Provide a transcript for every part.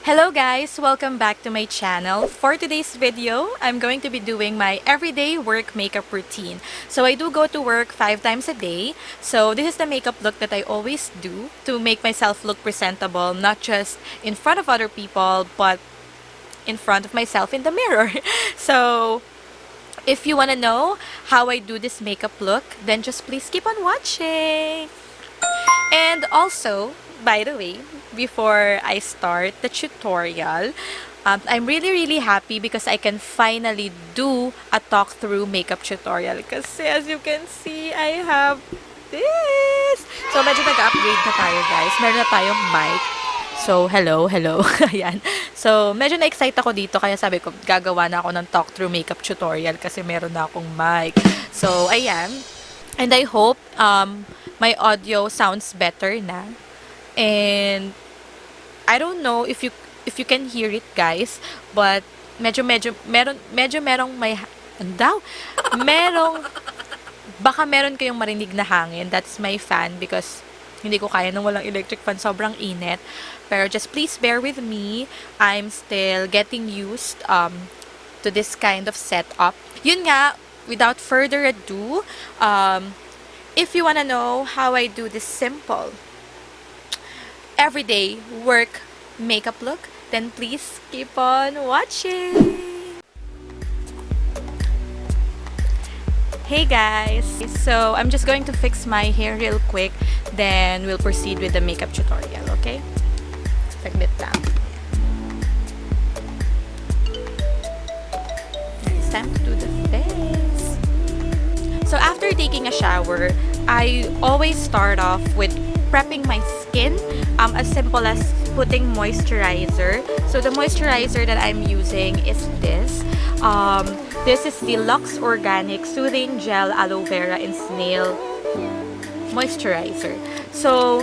Hello guys! Welcome back to my channel. For today's video, I'm going to be doing my everyday work makeup routine. So I do go to work 5 times a day. So this is the makeup look that I always do to make myself look presentable, not just in front of other people, but in front of myself in the mirror. So if you want to know how I do this makeup look, then just please keep on watching. And also, by the way, before I start the tutorial, I'm really happy because I can finally do a talk-through makeup tutorial. Kasi as you can see, I have this. So medyo nag-upgrade na tayo guys. Meron na tayong mic. So hello. Ayan. So medyo na-excite ako dito kaya sabi ko gagawa na ako ng talk-through makeup tutorial kasi meron na akong mic. So ayan. And I hope my audio sounds better na. And I don't know if you can hear it guys, but medyo merong baka meron kayong marinig na hangin. That's my fan because hindi ko kaya nang walang electric fan, sobrang init. Pero just please bear with me. I'm still getting used to this kind of setup. Yun nga, without further ado, if you wanna know how I do this simple everyday work makeup look, then please keep on watching. Hey guys! So I'm just going to fix my hair real quick, then we'll proceed with the makeup tutorial, okay? Saglit lang. It's time to do the face. So after taking a shower, I always start off with prepping my skin, as simple as putting moisturizer. So the moisturizer that I'm using is this. This is the Luxe Organic Soothing Gel Aloe Vera and Snail Moisturizer. So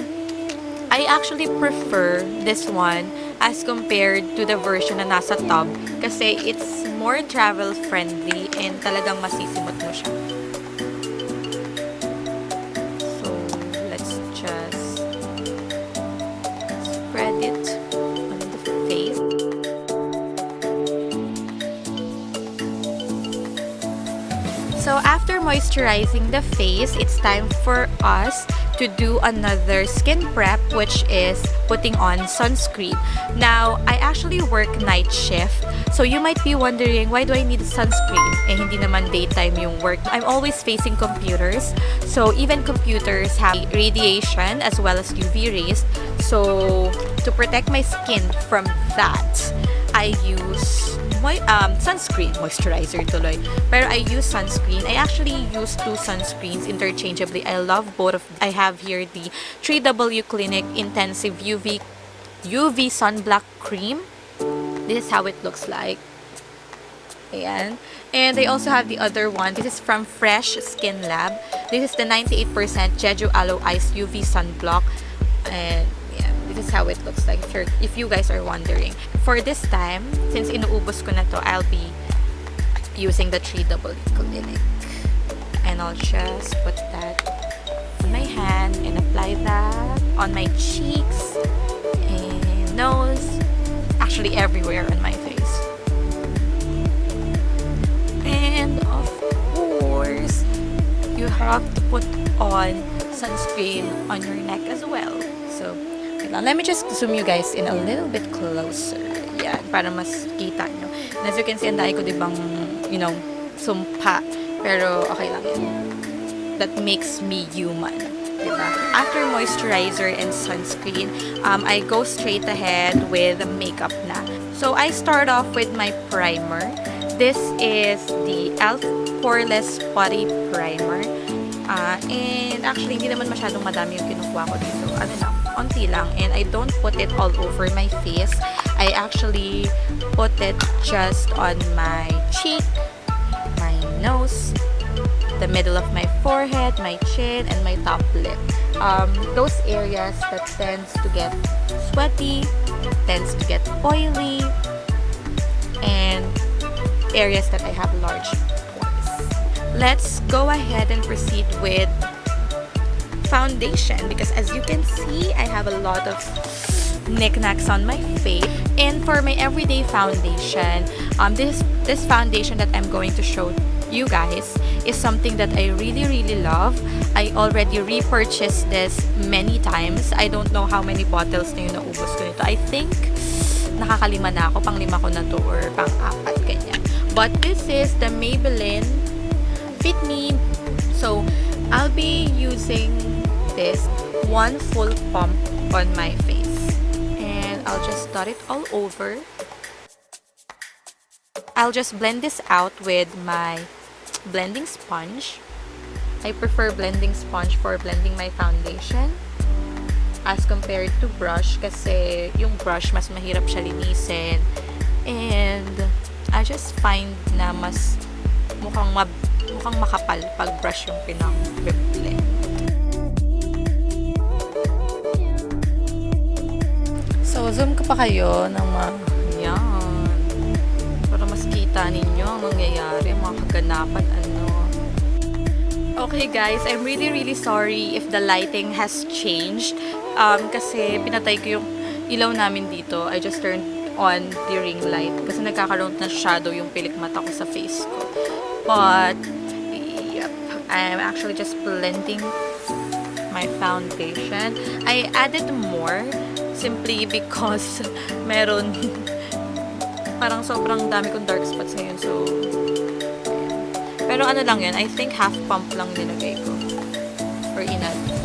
I actually prefer this one as compared to the version na nasa tub kasi it's more travel friendly and talagang masisimot mo siya. So after moisturizing the face, it's time for us to do another skin prep, which is putting on sunscreen. Now, I actually work night shift, so you might be wondering, why do I need sunscreen? Eh, hindi naman daytime yung work. I'm always facing computers, so even computers have radiation as well as UV rays. So to protect my skin from that, I use sunscreen, moisturizer tuloy. Pero I use sunscreen. I actually use 2 sunscreens interchangeably. I love both of them. I have here the 3W Clinic Intensive UV Sunblock Cream. This is how it looks like. Ayan. And I also have the other one. This is from Fresh Skinlab. This is the 98% Jeju Aloe Ice UV Sunblock. And this is how it looks like if you guys are wondering. For this time, since inuubos ko na to, I'll be using the 3W Clinic. And I'll just put that on my hand and apply that on my cheeks and nose, actually everywhere on my face. And of course, you have to put on sunscreen on your neck as well. So let me just zoom you guys in a little bit closer. Yan, para mas kita nyo. And as you can see, ang dahil ko dibang, sumpa. Pero okay lang yan. That makes me human. Diba? After moisturizer and sunscreen, I go straight ahead with makeup na. So I start off with my primer. This is the e.l.f. Poreless Putty Primer. And actually, hindi naman masyadong madami yung kinukuha ko dito. Ano lang, onti lang. And I don't put it all over my face. I actually put it just on my cheek, my nose, the middle of my forehead, my chin, and my top lip. Those areas that tends to get sweaty, tends to get oily, and areas that I have large pores. Let's go ahead and proceed with foundation, because as you can see, I have a lot of knickknacks on my face. And for my everyday foundation, this foundation that I'm going to show you guys is something that I really love. I already repurchased this many times. I don't know how many bottles na yung naubos ko nito. I think nakakalima na ako, pang-lima ko na to or pang-apat, ganyan. But this is the Maybelline Fit Me. So I'll be using this one full pump on my face, and I'll just dot it all over. I'll just blend this out with my blending sponge. I prefer blending sponge for blending my foundation as compared to brush, kasi yung brush mas mahirap siya linisin, and I just find na mas mukhang makapal pag brush yung pinang-blend. So zoom ko pa kayo ng yan para mas kita ninyo ang nangyayari, mga kaganapan, ano. Okay guys, I'm really sorry if the lighting has changed. Kasi pinatay ko yung ilaw namin dito. I just turned on the ring light kasi nagkakaroon na shadow yung pilik mata ko sa face ko. But, yep, I'm actually just blending my foundation. I added more simply because meron parang sobrang dami kong dark spots ngayon. So, pero ano lang yun, I think half pump lang nilagay ko. Or inad ko.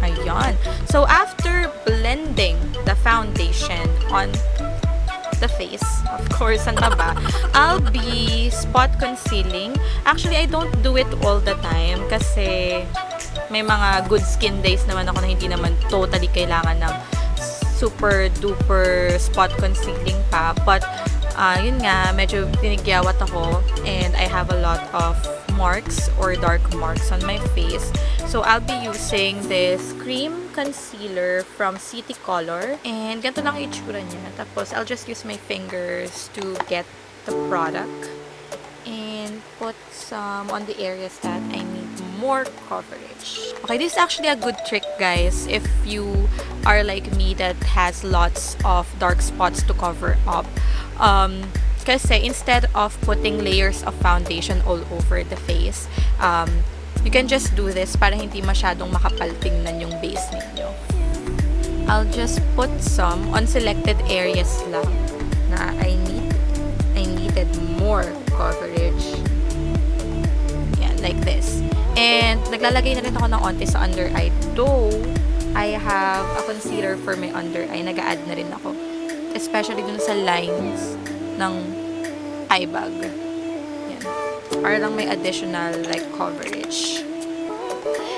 Ayan. So, after blending the foundation on the face, of course, ano ba? I'll be spot concealing. Actually, I don't do it all the time kasi may mga good skin days naman ako na hindi naman totally kailangan ng super duper spot concealing pa. But, yun nga, medyo tinigyawat ako and I have a lot of marks or dark marks on my face. So, I'll be using this cream concealer from City Color. And ganito lang yung itsura niya. Tapos, I'll just use my fingers to get the product and put some on the areas that I need more coverage. Okay, this is actually a good trick, guys, if you are like me that has lots of dark spots to cover up. Kasi instead of putting layers of foundation all over the face, you can just do this para hindi masyadong makapal tingnan yung base ninyo. I'll just put some on selected areas lang na I needed more coverage. Yan, like this. And naglalagay na rin ako ng onti sa under eye. Though, I have a concealer for my under eye. Nag-a-add na rin ako. Especially dun sa lines ng eye bag. Yan. Para lang may additional like coverage.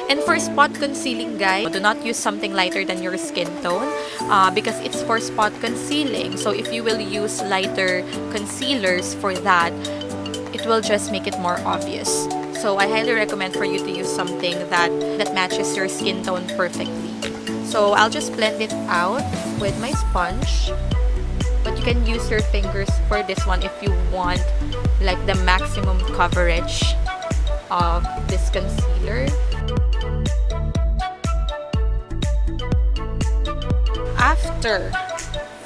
And for spot concealing, guys, do not use something lighter than your skin tone because it's for spot concealing. So if you will use lighter concealers for that, it will just make it more obvious. So I highly recommend for you to use something that matches your skin tone perfectly. So I'll just blend it out with my sponge. But you can use your fingers for this one if you want like the maximum coverage of this concealer. After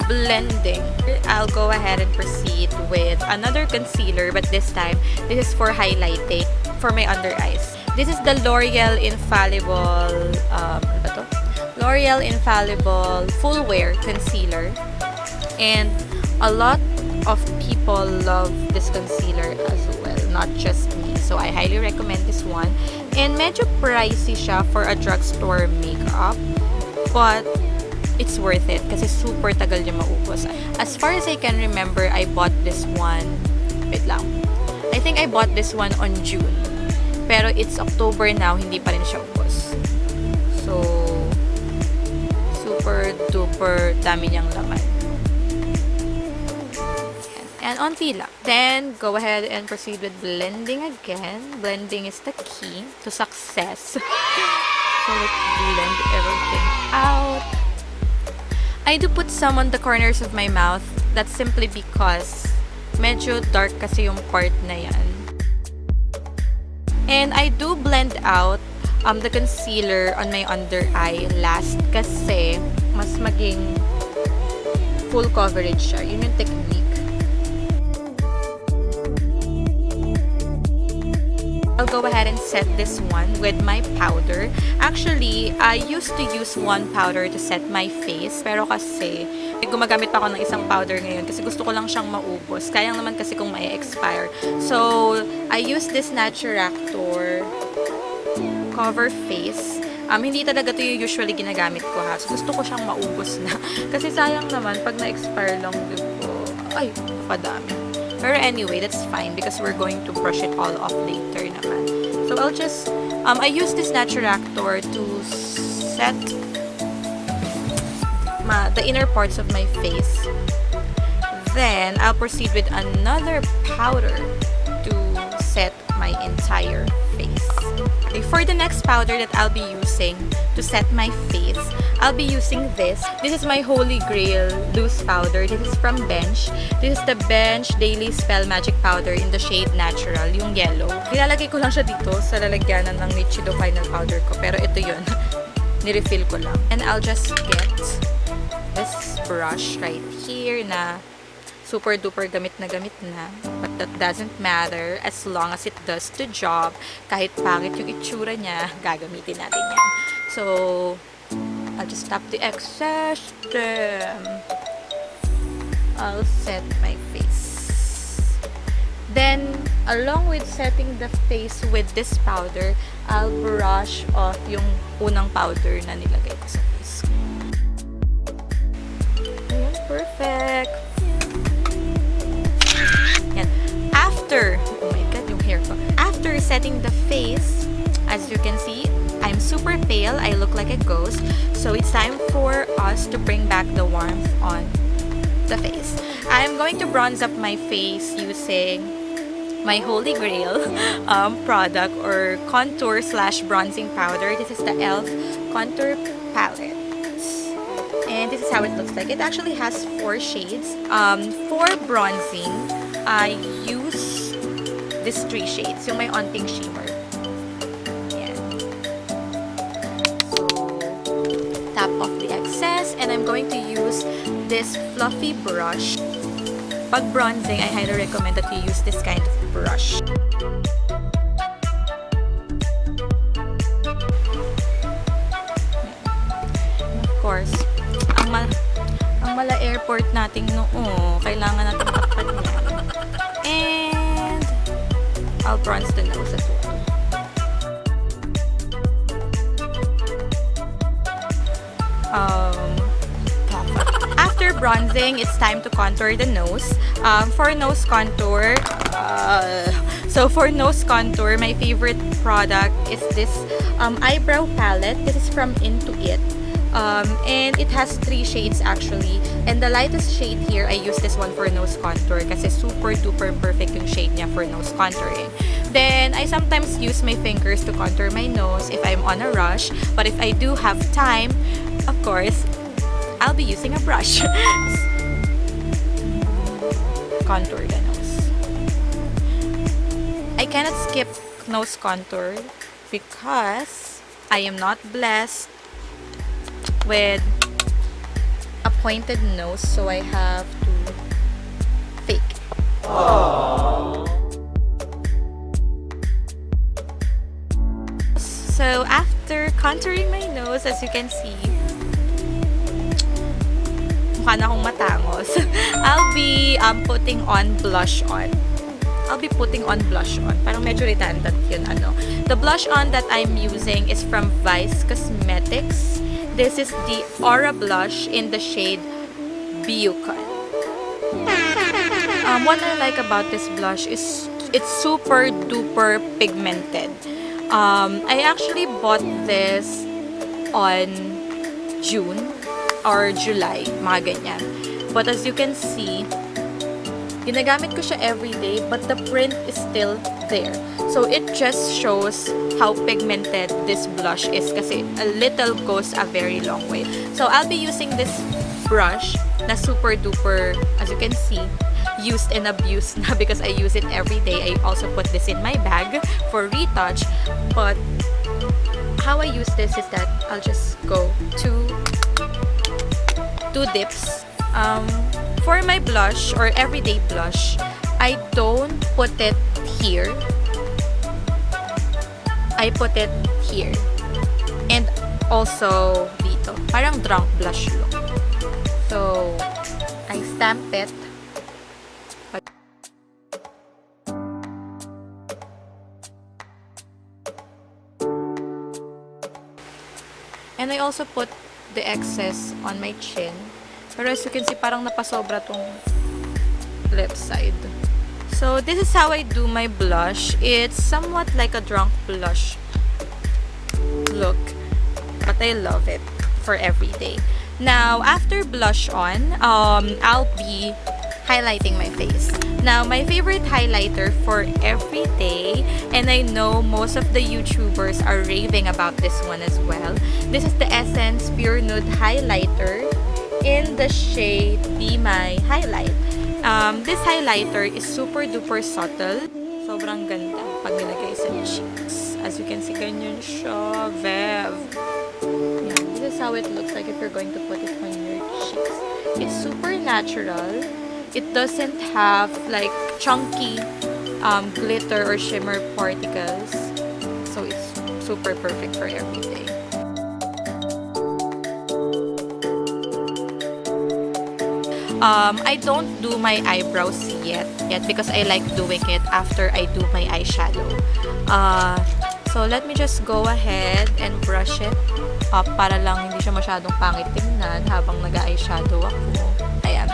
blending, I'll go ahead and proceed with another concealer, but this time, this is for highlighting for my under eyes. This is the Loreal Infallible, Loreal Infallible Fullwear Concealer. And a lot of people love this concealer as well, not just me. So I highly recommend this one. And medyo pricey siya for a drugstore makeup. But it's worth it kasi super tagal niya maubos. As far as I can remember, I bought this one, wait lang, I think I bought this one on June. Pero it's October now, hindi pa rin siya ubos. So, super duper dami niyang laman. And onti lang. Then, go ahead and proceed with blending again. Blending is the key to success. So, let's blend everything out. I do put some on the corners of my mouth. That's simply because medyo dark kasi yung part na yan. And I do blend out the concealer on my under eye last kasi mas maging full coverage siya. Yun yung technique. I'll go ahead and set this one with my powder. Actually, I used to use one powder to set my face. Pero kasi, gumagamit pa ako ng isang powder ngayon kasi gusto ko lang siyang maubos. Kaya naman kasi kung may expire. So, I use this Naturactor Cover Face. Hindi talaga ito yung usually ginagamit ko ha. So, gusto ko siyang maubos na. Kasi sayang naman, pag na-expire lang dito, ay, padami. Pero anyway, that's fine because we're going to brush it all off later naman. So I'll just, I use this Naturactor to set the inner parts of my face. Then, I'll proceed with another powder to set my entire face. Okay, for the next powder that I'll be using to set my face, I'll be using this. This is my holy grail loose powder. This is from Beige. This is the Beige Daily Spell Magic Powder in the shade Natural, yung yellow. Nilalagay ko lang siya dito sa lalagyanan ng Nichido Final Powder ko. Pero ito yun. Nirefill ko lang. And I'll just get this brush right here na super duper gamit na. But that doesn't matter as long as it does the job. Kahit pangit yung itsura niya, gagamitin natin yan. So, I'll just tap the excess. I'll set my face. Then, along with setting the face with this powder, I'll brush off yung unang powder na nilagay ko sa face. Ayan, perfect. Yan. After, oh my god, yung hair ko. After setting the face, as you can see, I'm super pale. I look like a ghost. So it's time for us to bring back the warmth on the face. I'm going to bronze up my face using my holy grail product or contour slash bronzing powder. This is the e.l.f. contour palette. And this is how it looks like. It actually has 4 shades. For bronzing, I use these 3 shades. Yung may onting shimmer. Tap off the excess, and I'm going to use this fluffy brush. Pag bronzing, I highly recommend that you use this kind of brush. Of course, ang mala airport nating noo, kailangan natin takpan yan. And I'll bronze the nose as well. After bronzing, it's time to contour the nose. For nose contour, my favorite product is this eyebrow palette. This is from Into It. And it has 3 shades actually. And the lightest shade here, I use this one for nose contour kasi super duper perfect yung shade niya for nose contouring. Then, I sometimes use my fingers to contour my nose if I'm on a rush. But if I do have time, of course, I'll be using a brush. Contour the nose. I cannot skip nose contour because I am not blessed with a pointed nose, so I have to fake it. So after contouring my nose, as you can see, mukha na akong matangos. I'll be putting on blush on. Parang medyo redundant yun, ano. The blush on that I'm using is from Vice Cosmetics. This is the Aura Blush in the shade Byucon. What I like about this blush is it's super duper pigmented. I actually bought this on June or July, mga ganyan. But as you can see, ginagamit ko siya everyday, but the print is still there. So it just shows how pigmented this blush is kasi a little goes a very long way. So I'll be using this brush na super duper, as you can see, used and abused na because I use it every day. I also put this in my bag for retouch. But how I use this is that I'll just go to two dips. For my blush or everyday blush, I don't put it here. I put it here. And also dito. Parang drunk blush look. So, I stamp it. And I also put the excess on my chin. Pero as you can see, parang napasobra tong left side. So, this is how I do my blush. It's somewhat like a drunk blush look. But I love it for every day. Now, after blush on, I'll be highlighting my face. Now, my favorite highlighter for every day, and I know most of the YouTubers are raving about this one as well. This is the Essence Pure Nude Highlighter in the shade Be My Highlight. This highlighter is super duper subtle. Sobrang ganda pag nilagay sa cheeks. As you can see, ganyan siya. Vev. Yeah, this is how it looks like if you're going to put it on your cheeks. It's super natural. It doesn't have like chunky glitter or shimmer particles. So it's super perfect for every day. I don't do my eyebrows yet because I like doing it after I do my eyeshadow. So let me just go ahead and brush it up para lang hindi siya masyadong pangit tingnan habang nag-eyeshadow ako. Ayan.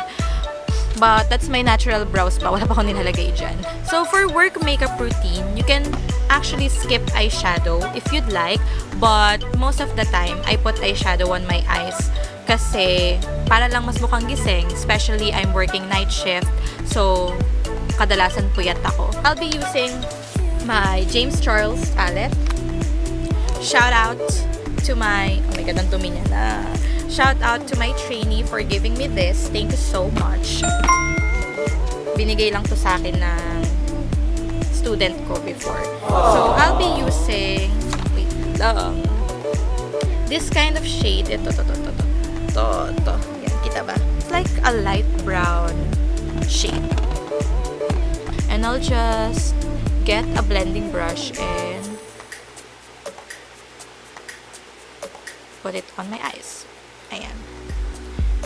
But that's my natural brows pa. Wala pa akong nilalagay dyan. So for work makeup routine, you can actually skip eyeshadow if you'd like. But most of the time, I put eyeshadow on my eyes. Kasi para lang mas mukhang gising, especially I'm working night shift, so kadalasan puyat ako. I'll be using my James Charles palette. Shout out to my, oh my god, ang dumi niya na. Shout out to my trainee for giving me this. Thank you so much. Binigay lang to sa akin ng student ko before. So I'll be using, wait lang, this kind of shade. Ito. Yan, kita ba? It's like a light brown shade. And I'll just get a blending brush and put it on my eyes. Ayan.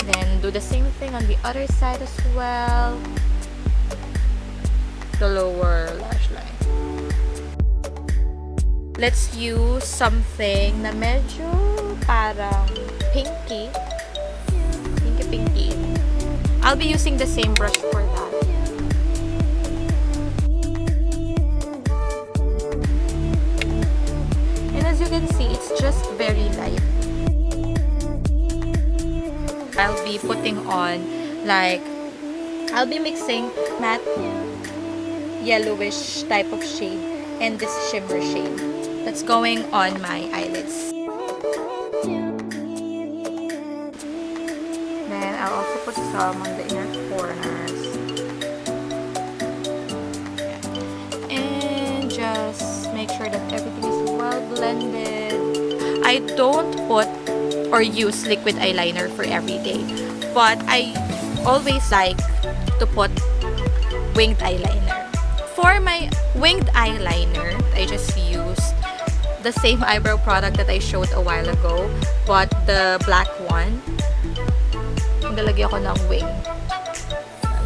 Then, do the same thing on the other side as well. The lower lash line. Let's use something na medyo parang pinky. Pinky. I'll be using the same brush for that. And as you can see, it's just very light. I'll be putting on, like, I'll be mixing matte yellowish type of shade and this shimmer shade that's going on my eyelids. Then I'll also put some on the inner corners. And just make sure that everything is well blended. I don't put or use liquid eyeliner for every day, but I always like to put winged eyeliner. For my winged eyeliner, I just used the same eyebrow product that I showed a while ago, but the black one. Nalagyan ko ng wing.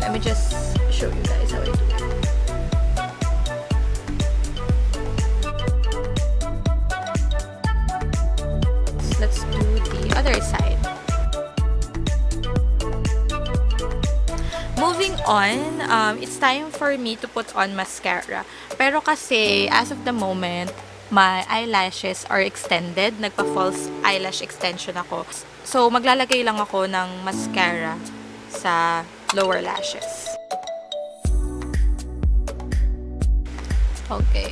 Let me just show you guys how I do it. Let's do the other Moving on, it's time for me to put on mascara. Pero kasi, as of the moment, my eyelashes are extended. Nagpa-false eyelash extension ako. So, maglalagay lang ako ng mascara sa lower lashes. Okay.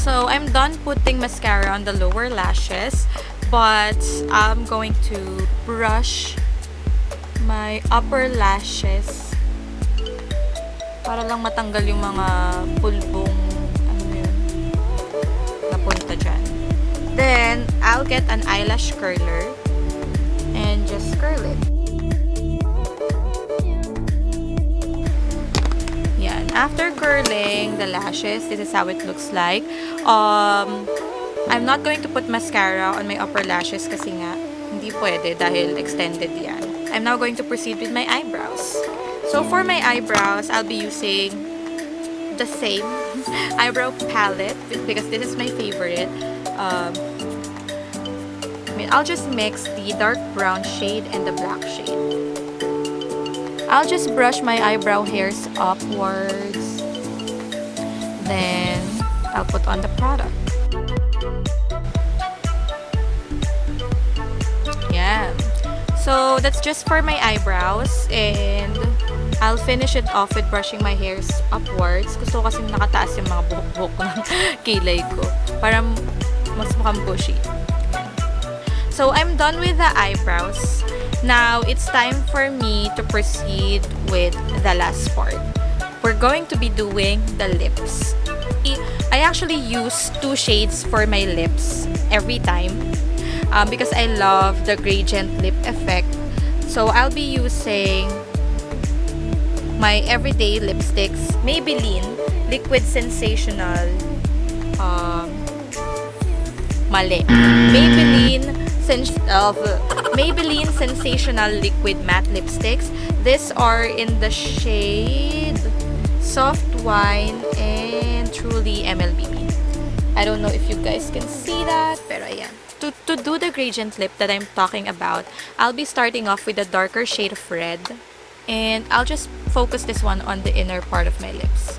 So, I'm done putting mascara on the lower lashes. But, I'm going to brush my upper lashes para lang matanggal yung mga pulbong napunta dyan. Then, I'll get an eyelash curler and just curl it. Yan. After curling the lashes, this is how it looks like. I'm not going to put mascara on my upper lashes kasi nga, hindi pwede dahil extended yan. I'm now going to proceed with my eyebrows. So for my eyebrows, I'll be using the same eyebrow palette because this is my favorite. I'll just mix the dark brown shade and the black shade. I'll just brush my eyebrow hairs upwards. Then, I'll put on the product. Yeah. So, that's just for my eyebrows. And I'll finish it off with brushing my hairs upwards. Gusto ko kasi nakataas yung mga buhok-buhok ng kilay ko. Para mas mukhang bushy. So, I'm done with the eyebrows. Now, it's time for me to proceed with the last part. We're going to be doing the lips. I actually use 2 shades for my lips every time. Because I love the gradient lip effect. So, I'll be using my everyday lipsticks, Maybelline Liquid Sensational, Maybelline Sensational Liquid Matte Lipsticks. These are in the shade Soft Wine and Truly MLBB. I don't know if you guys can see that, pero ayan. To do the gradient lip that I'm talking about, I'll be starting off with a darker shade of red. And I'll just focus this one on the inner part of my lips.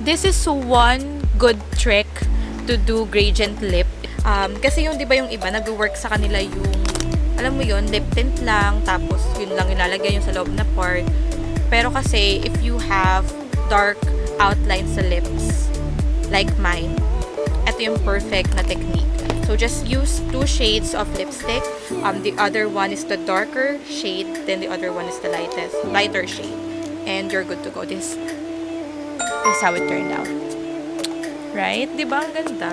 This is one good trick to do gradient lip. Kasi yung, di ba yung iba, nag-work sa kanila yung, alam mo yun, lip tint lang, tapos yun lang ilalagay yung sa loob na part. Pero kasi, if you have dark outlines sa lips, like mine, ito yung perfect na technique. So, just use 2 shades of lipstick. The other one is the darker shade, then the other one is the lighter shade. And you're good to go. This is how it turned out. Right? Diba? Ang ganda.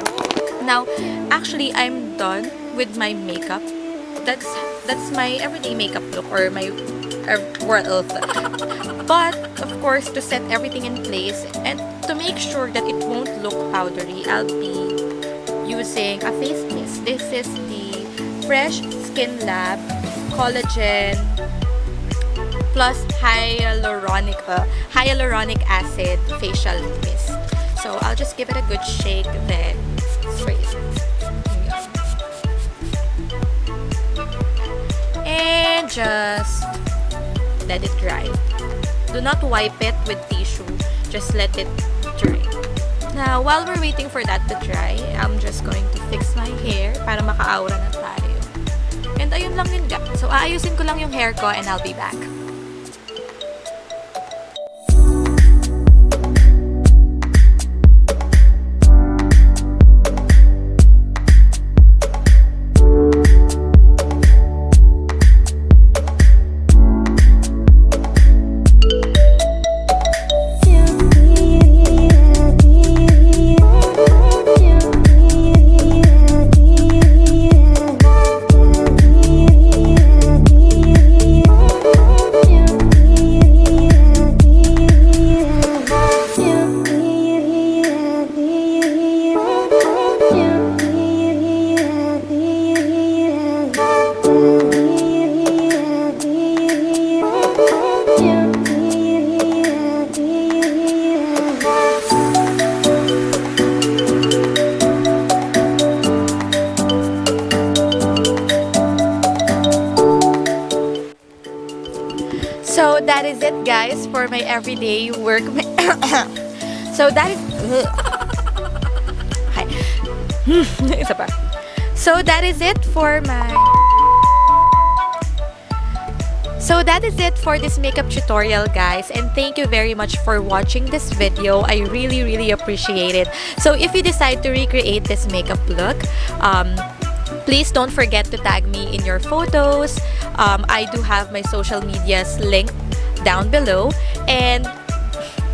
Now, actually, I'm done with my makeup. That's my everyday makeup look or my world. But, of course, to set everything in place and to make sure that it won't look powdery, I'll be using a face mist. This is the Fresh Skinlab Collagen plus Hyaluronic acid facial mist. So I'll just give it a good shake, then spray it. And just let it dry. Do not wipe it with tissue. Just let it dry. Now, while we're waiting for that to dry, I'm just going to fix my hair para maka-aura na tayo. And ayun lang yun guys. So, aayusin ko lang yung hair ko and I'll be back. is it, guys, for my everyday work. So that is... Hi. Isa pa. So that is it for my... So that is it for this makeup tutorial, guys, and thank you very much for watching this video. I really appreciate it. So if you decide to recreate this makeup look, please don't forget to tag me in your photos. I do have my social medias linked down below, and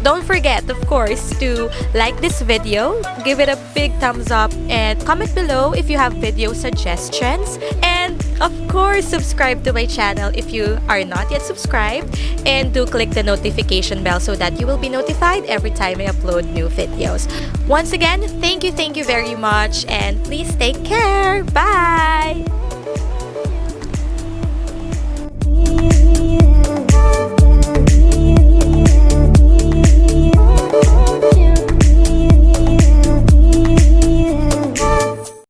don't forget, of course, to like this video, give it a big thumbs up, and comment below if you have video suggestions. And of course, subscribe to my channel if you are not yet subscribed, and do click the notification bell so that you will be notified every time I upload new videos. Once again, thank you very much, and please take care. Bye!